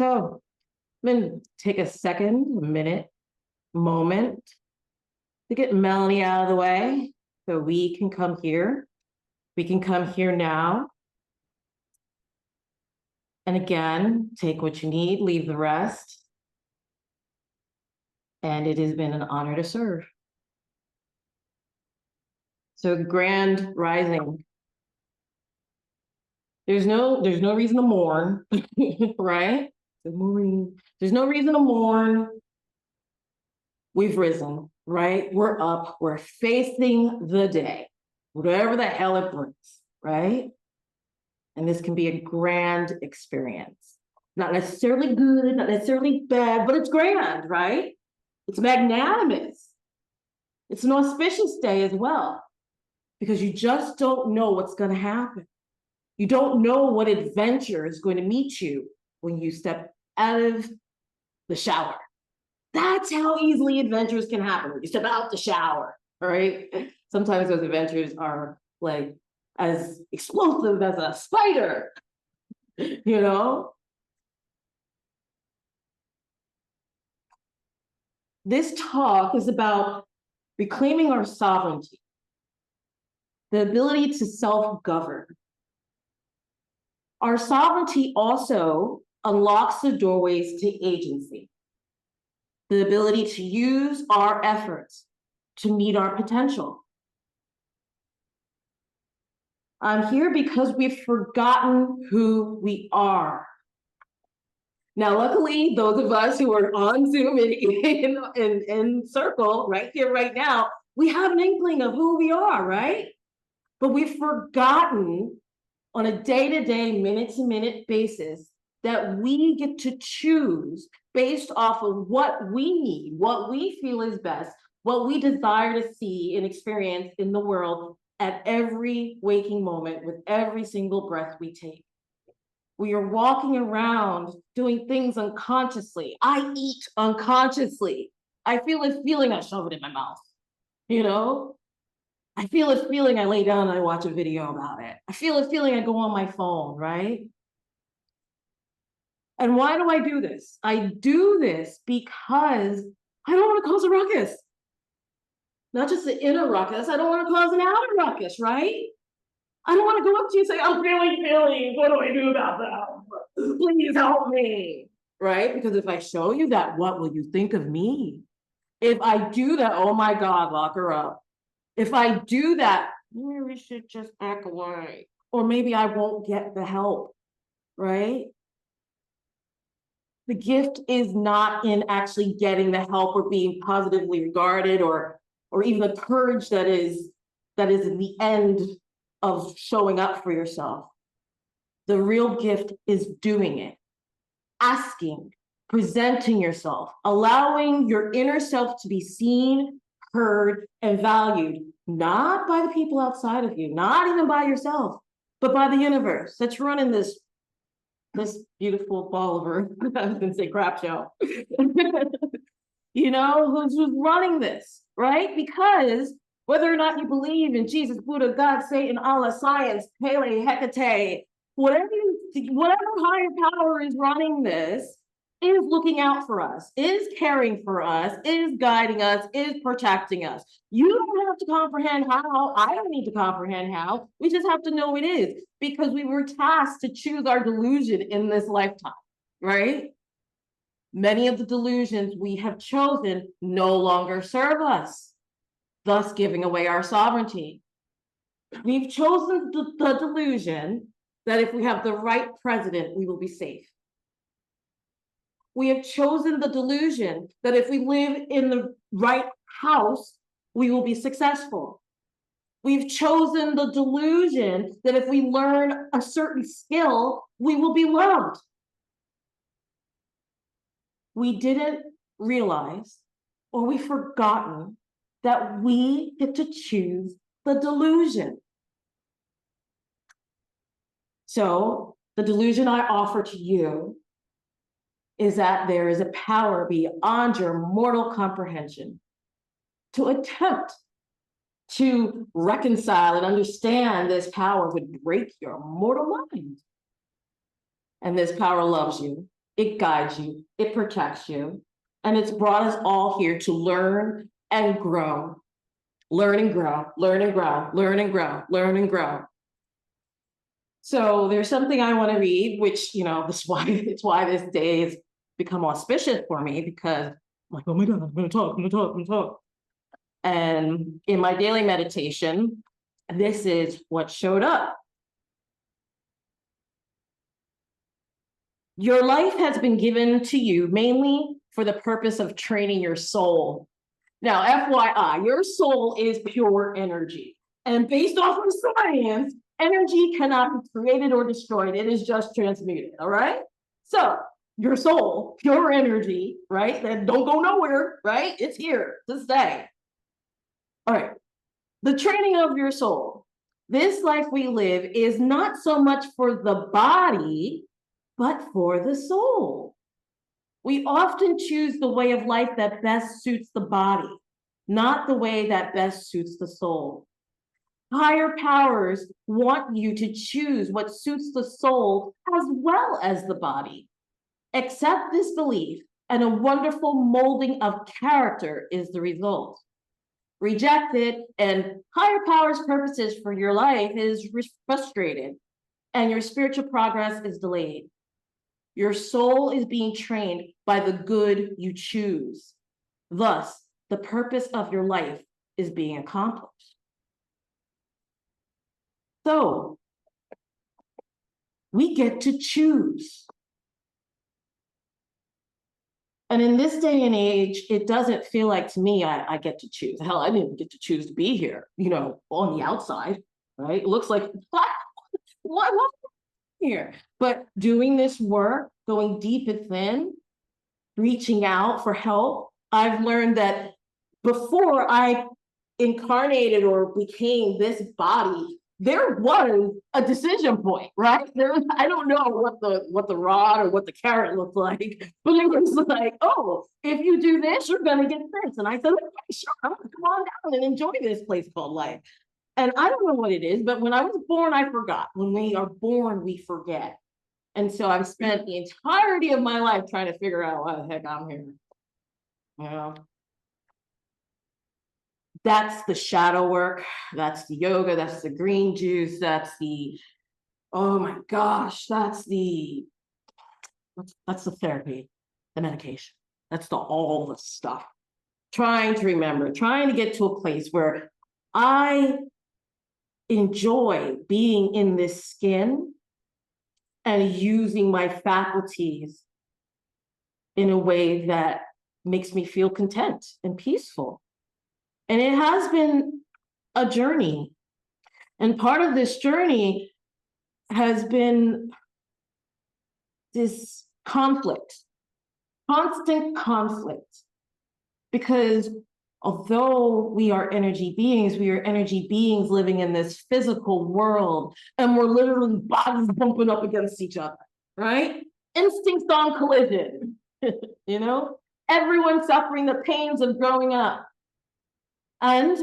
So I'm going to take a moment to get Melanie out of the way so we can come here. We can come here now. And again, take what you need, leave the rest. And it has been an honor to serve. So grand rising. There's no reason to mourn, right? Good morning. There's no reason to mourn. We've risen, right? We're up. We're facing the day, whatever the hell it brings, right? And this can be a grand experience. Not necessarily good, not necessarily bad, but it's grand, right? It's magnanimous. It's an auspicious day as well, because you just don't know what's going to happen. You don't know what adventure is going to meet you when you step out of the shower. That's how easily adventures can happen. When you step out the shower, right? Sometimes those adventures are like as explosive as a spider, you know? This talk is about reclaiming our sovereignty, the ability to self-govern. Our sovereignty also unlocks the doorways to agency, the ability to use our efforts to meet our potential. I'm here because we've forgotten who we are. Now, luckily, those of us who are on Zoom in circle right here, right now, we have an inkling of who we are, right? But we've forgotten on a day-to-day, minute-to-minute basis that we get to choose based off of what we need, what we feel is best, what we desire to see and experience in the world at every waking moment with every single breath we take. We are walking around doing things unconsciously. I eat unconsciously. I feel a feeling, I shove it in my mouth, you know? I feel a feeling, I lay down and I watch a video about it. I feel a feeling, I go on my phone, right? And why do I do this? I do this because I don't want to cause a ruckus. Not just the inner ruckus, I don't want to cause an outer ruckus, right? I don't want to go up to you and say, I'm feeling feelings. What do I do about that? Please help me, right? Because if I show you that, what will you think of me? If I do that, oh my God, lock her up. If I do that, maybe we should just back away. Or maybe I won't get the help, right? The gift is not in actually getting the help or being positively regarded or even the courage that is in the end of showing up for yourself. The real gift is doing it, asking, presenting yourself, allowing your inner self to be seen, heard, and valued, not by the people outside of you, not even by yourself, but by the universe that's running this beautiful ball of earth. I was gonna say crap show. You know, who's running this, right? Because whether or not you believe in Jesus, Buddha, God, Satan, Allah, science, Pele, Hecate, whatever higher power is running this, is looking out for us, is caring for us, is guiding us, is protecting us. You don't have to comprehend how. I don't need to comprehend how. We just have to know it is, because we were tasked to choose our delusion in this lifetime, right? Many of the delusions we have chosen no longer serve us, thus giving away our sovereignty. We've chosen the delusion that if we have the right president, we will be safe. We have chosen the delusion that if we live in the right house, we will be successful. We've chosen the delusion that if we learn a certain skill, we will be loved. We didn't realize, or we've forgotten, that we get to choose the delusion. So the delusion I offer to you is that there is a power beyond your mortal comprehension to attempt to reconcile and understand. This power would break your mortal mind. And this power loves you it guides you, it protects you, and it's brought us all here to learn and grow. Learn and grow, learn and grow, learn and grow, learn and grow. So there's something I want to read, which, this why it's why this day has become auspicious for me, because I'm like, oh my God, I'm gonna talk. And in my daily meditation, this is what showed up. Your life has been given to you mainly for the purpose of training your soul. Now, FYI, your soul is pure energy. And based off of science, energy cannot be created or destroyed. It is just transmuted, all right? So your soul, pure energy, right? That don't go nowhere, right? It's here to stay. All right. The training of your soul. This life we live is not so much for the body, but for the soul. We often choose the way of life that best suits the body, not the way that best suits the soul. Higher powers want you to choose what suits the soul as well as the body. Accept this belief, and a wonderful molding of character is the result. Reject it, and higher powers' purposes for your life is frustrated, and your spiritual progress is delayed. Your soul is being trained by the good you choose. Thus, the purpose of your life is being accomplished. So, we get to choose. And in this day and age, it doesn't feel like to me I get to choose. Hell, I didn't get to choose to be here, on the outside, right? It looks like, what here? But doing this work, going deep and thin, reaching out for help, I've learned that before I incarnated or became this body, there was a decision point, right? I don't know what the rod or what the carrot looked like, but it was like, oh, if you do this, you're gonna get this. And I said, okay, sure, I'm gonna come on down and enjoy this place called life. And I don't know what it is, but when I was born, I forgot. When we are born, we forget. And so I've spent the entirety of my life trying to figure out why the heck I'm here. That's the shadow work. That's the yoga. That's the green juice. That's the, oh my gosh, that's the therapy, the medication. That's all the stuff. Trying to remember, trying to get to a place where I enjoy being in this skin and using my faculties in a way that makes me feel content and peaceful. And it has been a journey. And part of this journey has been this conflict, constant conflict. Because although we are energy beings living in this physical world, and we're literally bodies bumping up against each other, right? Instincts on collision, Everyone suffering the pains of growing up. And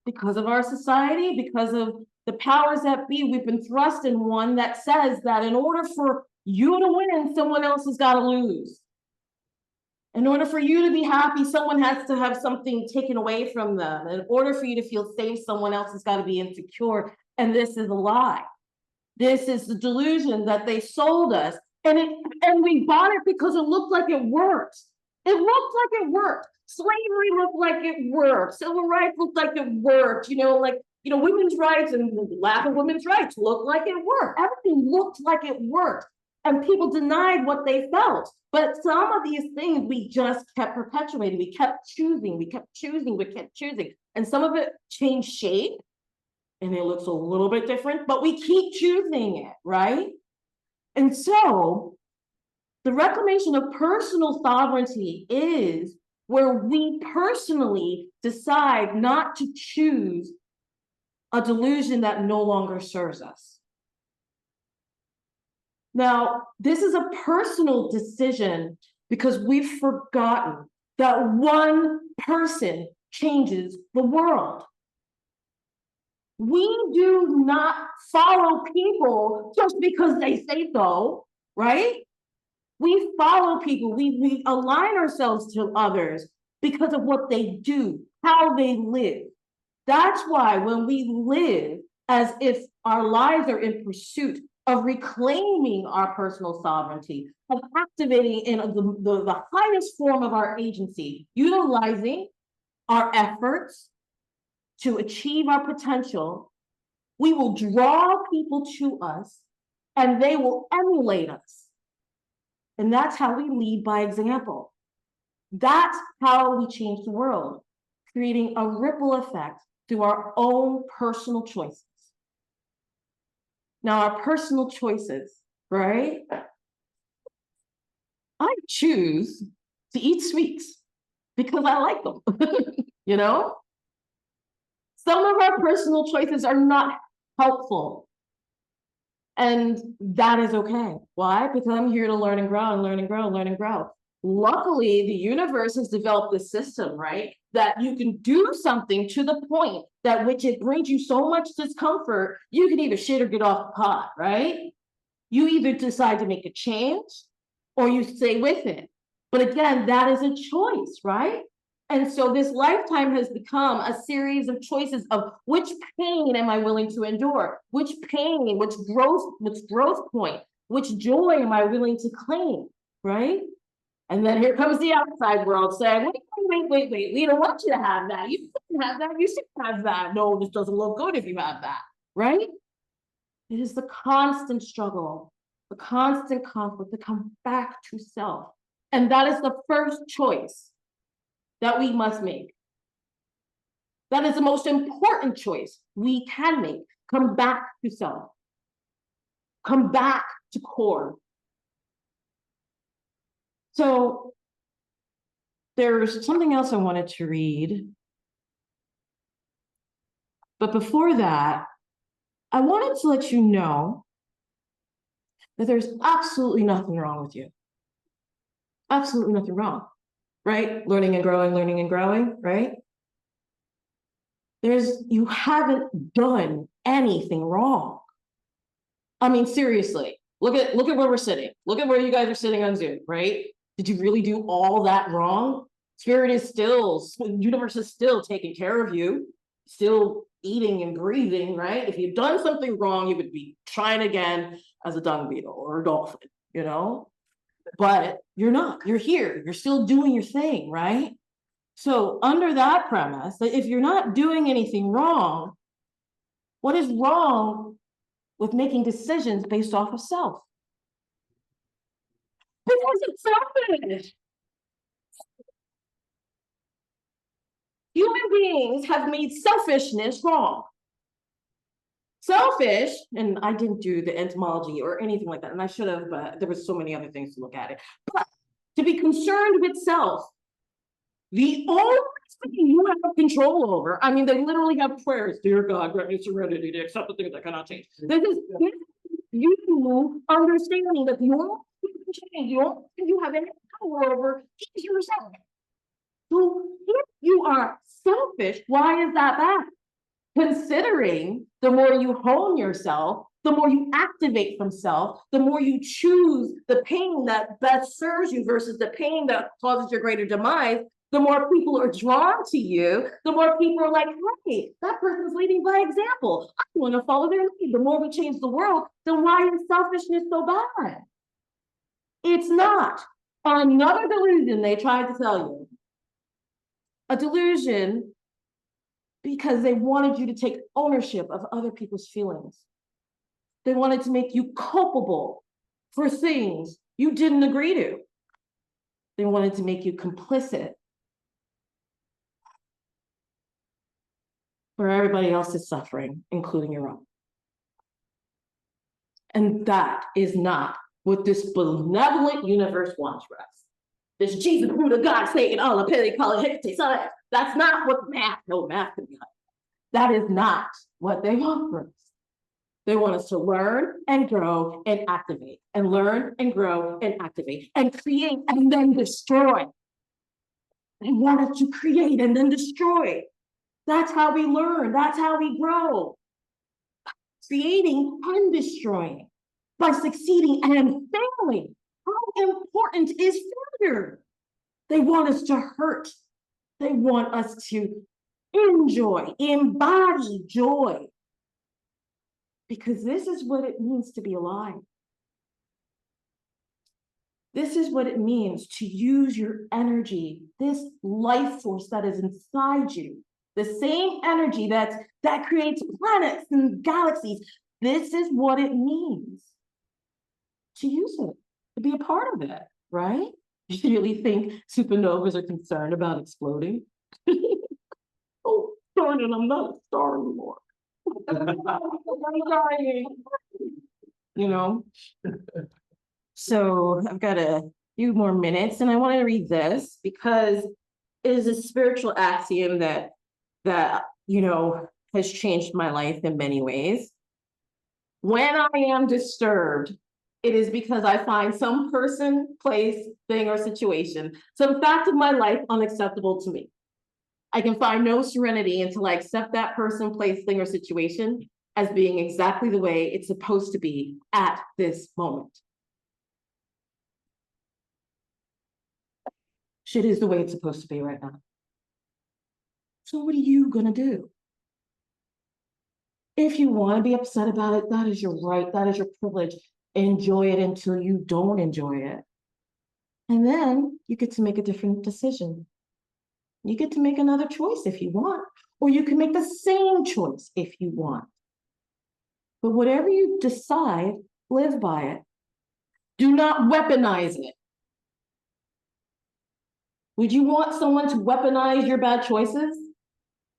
because of our society, because of the powers that be, we've been thrust in one that says that in order for you to win, someone else has got to lose. In order for you to be happy, someone has to have something taken away from them. In order for you to feel safe, someone else has got to be insecure. And this is a lie. This is the delusion that they sold us. And we bought it because it looked like it worked. It looked like it worked. Slavery looked like it worked. Civil rights looked like it worked. Women's rights and lack of women's rights looked like it worked. Everything looked like it worked. And people denied what they felt. But some of these things we just kept perpetuating. We kept choosing. And some of it changed shape and it looks a little bit different, but we keep choosing it, right? And so the reclamation of personal sovereignty is where we personally decide not to choose a delusion that no longer serves us. Now, this is a personal decision because we've forgotten that one person changes the world. We do not follow people just because they say so, right? We follow people, we align ourselves to others because of what they do, how they live. That's why when we live as if our lives are in pursuit of reclaiming our personal sovereignty, of activating in the highest form of our agency, utilizing our efforts to achieve our potential, we will draw people to us and they will emulate us. And that's how we lead by example. That's how we change the world, creating a ripple effect through our own personal choices. Now, our personal choices, right? I choose to eat sweets because I like them, you know? Some of our personal choices are not helpful. And that is okay. Why? Because I'm here to learn and grow and learn and grow and learn and grow. Luckily, the universe has developed this system, right? That you can do something to the point that which it brings you so much discomfort, you can either shit or get off the pot, right? You either decide to make a change or you stay with it. But again, that is a choice, right? And so this lifetime has become a series of choices of which pain am I willing to endure? Which pain, which growth point, which joy am I willing to claim, right? And then here comes the outside world saying, wait, we don't want you to have that. You shouldn't have that, you shouldn't have that. No, this doesn't look good if you have that, right? It is the constant struggle, the constant conflict to come back to self. And that is the first choice that we must make. That is the most important choice we can make. Come back to self. Come back to core. So there's something else I wanted to read. But before that, I wanted to let you know that there's absolutely nothing wrong with you. Absolutely nothing wrong, right? Learning and growing, right? You haven't done anything wrong. I mean, seriously, look at where we're sitting. Look at where you guys are sitting on Zoom, right? Did you really do all that wrong? Spirit is still, universe is still taking care of you, still eating and breathing, right? If you'd done something wrong, you would be trying again as a dung beetle or a dolphin, you know? But you're not, you're here, you're still doing your thing, right? So under that premise, that if you're not doing anything wrong, what is wrong with making decisions based off of self? Because it's selfish. Human beings have made selfishness wrong. Selfish, and I didn't do the etymology or anything like that, and I should have, but there was so many other things to look at it. But to be concerned with self, the only thing you have control over, I mean, they literally have prayers, dear God, grant me serenity to accept the things that cannot change. This is you understanding that the only thing you can change, the only thing you have any power over is yourself. So if you are selfish, why is that bad? Considering the more you hone yourself, the more you activate from self, the more you choose the pain that best serves you versus the pain that causes your greater demise, the more people are drawn to you, the more people are like, hey, that person's leading by example. I want to follow their lead. The more we change the world, then why is selfishness so bad? It's not. Another delusion they tried to tell you. A delusion because they wanted you to take ownership of other people's feelings. They wanted to make you culpable for things you didn't agree to. They wanted to make you complicit for everybody else's suffering, including your own. And that is not what this benevolent universe wants for us. This Jesus, Buddha, God, Satan, Allah, Pele, Kali, Hecate, that's not what math can be. That is not what they want for us. They want us to learn and grow and activate, and learn and grow and activate, and create and then destroy. They want us to create and then destroy. That's how we learn. That's how we grow. Creating and destroying by succeeding and failing. How important is failure? They want us to hurt. They want us to enjoy, embody joy. Because this is what it means to be alive. This is what it means to use your energy, this life force that is inside you, the same energy that creates planets and galaxies. This is what it means to use it, to be a part of it, right? You really think supernovas are concerned about exploding? Oh, darn it, I'm not a star anymore. I'm dying. You know? So I've got a few more minutes, and I want to read this because it is a spiritual axiom that has changed my life in many ways. When I am disturbed, it is because I find some person, place, thing, or situation, some fact of my life unacceptable to me. I can find no serenity until I accept that person, place, thing, or situation as being exactly the way it's supposed to be at this moment. Shit is the way it's supposed to be right now. So what are you gonna do? If you want to be upset about it, that is your right, that is your privilege. Enjoy it until you don't enjoy it. And then you get to make a different decision. You get to make another choice if you want, or you can make the same choice if you want. But whatever you decide, live by it. Do not weaponize it. Would you want someone to weaponize your bad choices?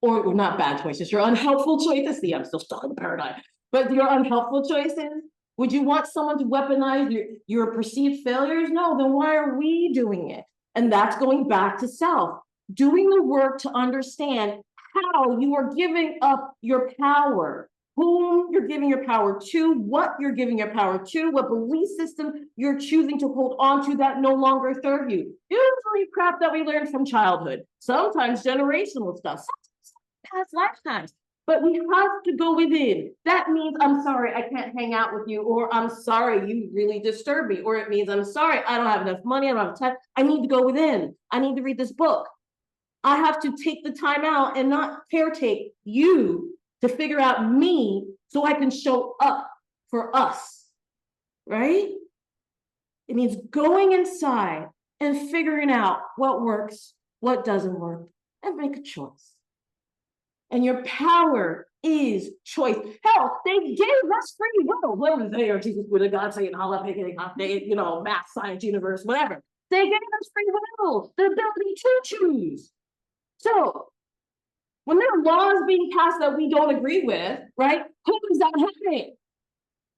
Or not bad choices, your unhelpful choices? See, I'm still stuck in the paradigm. But your unhelpful choices? Would you want someone to weaponize your perceived failures? No, then why are we doing it? And that's going back to self. Doing the work to understand how you are giving up your power, whom you're giving your power to, what you're giving your power to, what belief system you're choosing to hold on to that no longer serve you. Usually crap that we learned from childhood, sometimes generational stuff, past lifetimes. But we have to go within. That means, I'm sorry, I can't hang out with you, or I'm sorry, you really disturb me, or it means, I'm sorry, I don't have enough money, I don't have time, I need to go within. I need to read this book. I have to take the time out and not caretake you to figure out me so I can show up for us, right? It means going inside and figuring out what works, what doesn't work, and make a choice. And your power is choice. Hell, they gave us free will. Whatever they are, Jesus, Buddha, God, Satan, Allah, math, science, universe, whatever. They gave us free will, the ability to choose. So when there are laws being passed that we don't agree with, right? Who is that happening?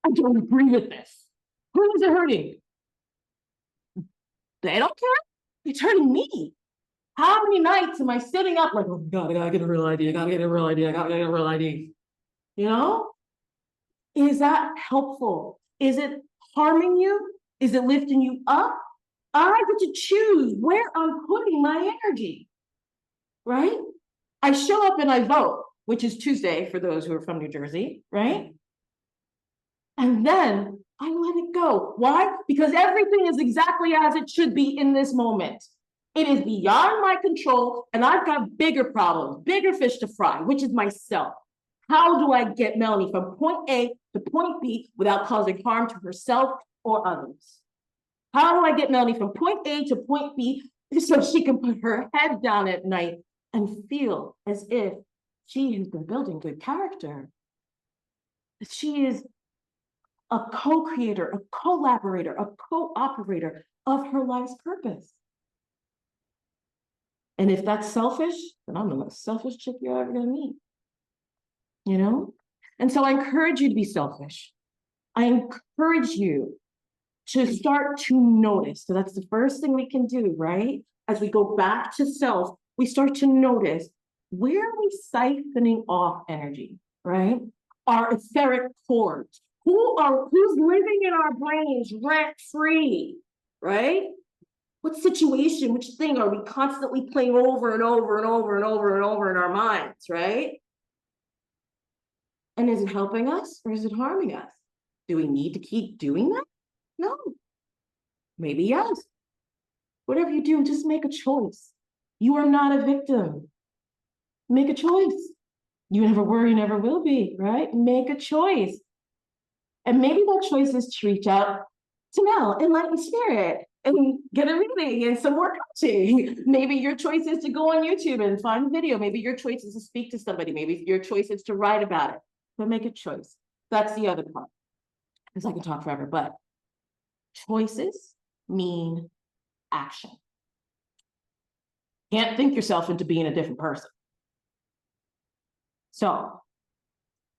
I don't agree with this. Who is it hurting? They don't care. It's hurting me. How many nights am I sitting up like, oh God, I gotta get a real idea, I gotta get a real idea, I gotta get a real idea. You know? Is that helpful? Is it harming you? Is it lifting you up? I get to choose where I'm putting my energy, right? I show up and I vote, which is Tuesday for those who are from New Jersey, right? And then I let it go. Why? Because everything is exactly as it should be in this moment. It is beyond my control, and I've got bigger problems, bigger fish to fry, which is myself. How do I get Melanie from point A to point B without causing harm to herself or others? How do I get Melanie from point A to point B so she can put her head down at night and feel as if she has been building good character? She is a co-creator, a collaborator, a co-operator of her life's purpose. And if that's selfish, then I'm the most selfish chick you're ever gonna meet. You know? And so I encourage you to be selfish. I encourage you to start to notice. So that's the first thing we can do, right? As we go back to self, we start to notice, where are we siphoning off energy, right? Our etheric cords. Who's living in our brains rent-free, right? What situation, which thing are we constantly playing over and over and over and over and over in our minds, right? And is it helping us or is it harming us? Do we need to keep doing that? No. Maybe yes. Whatever you do, just make a choice. You are not a victim. Make a choice. You never were, you never will be, right? Make a choice. And maybe that choice is to reach out to Mel, Enlightened Spirit, and get a reading and some more coaching. Maybe your choice is to go on YouTube and find a video. Maybe your choice is to speak to somebody. Maybe your choice is to write about it. But make a choice. That's the other part. Because I can talk forever, but choices mean action. Can't think yourself into being a different person. So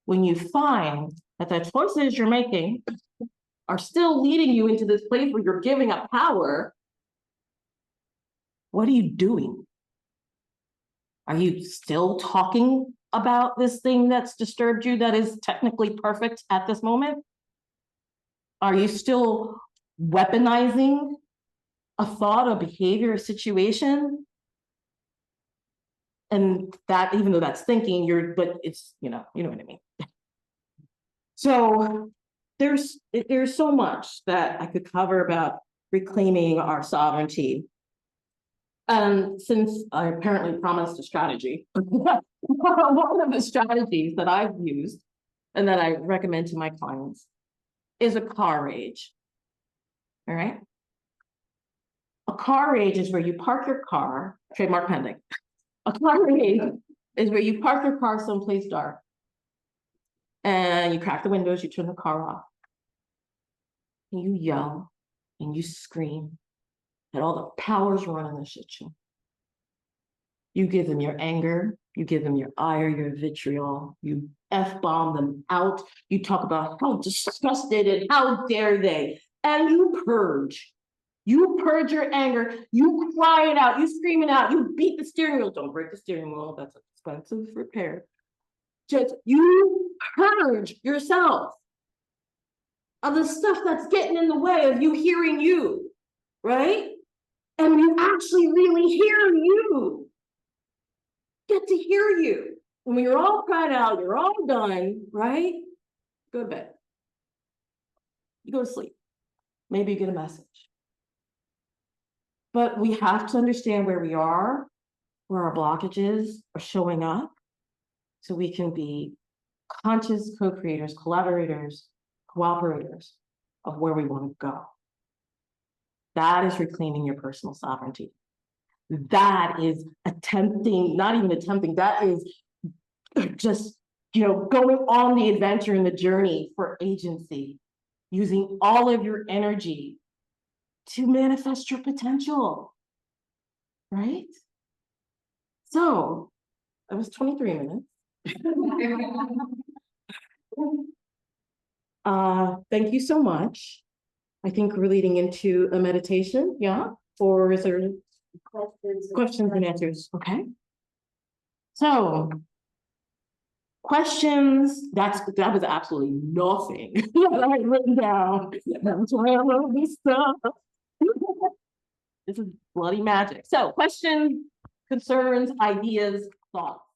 when you find that the choices you're making are still leading you into this place where you're giving up power, what are you doing? Are you still talking about this thing that's disturbed you that is technically perfect at this moment? Are you still weaponizing a thought, a behavior, a situation? And that, even though that's thinking, but it's, you know what I mean. So there's so much that I could cover about reclaiming our sovereignty. Since I apparently promised a strategy, one of the strategies that I've used and that I recommend to my clients is a car rage. All right. A car rage is where you park your car, trademark pending. A car rage is where you park your car someplace dark and you crack the windows, you turn the car off, and you yell and you scream at all the powers running the shit show. You give them your anger, you give them your ire, your vitriol, you F-bomb them out, you talk about how disgusted and how dare they, and you purge. You purge your anger, you cry it out, you scream it out, you beat the steering wheel. Don't break the steering wheel, that's an expensive repair. Just, you purge yourself of the stuff that's getting in the way of you hearing you, right? And you actually really hear you. Get to hear you. And when you're all cried out, you're all done, right? Go to bed. You go to sleep. Maybe you get a message. But we have to understand where we are, where our blockages are showing up, so we can be conscious co-creators, collaborators, cooperators of where we want to go. That is reclaiming your personal sovereignty. That is attempting, not even attempting, that is just, going on the adventure and the journey for agency, using all of your energy to manifest your potential, right? So that was 23 minutes. Thank you so much. I think we're leading into a meditation, yeah? Or is there questions and answers? Okay. So questions, that was absolutely nothing that I had written down. That's why I wrote this stuff. This is bloody magic. So questions, concerns, ideas, thoughts.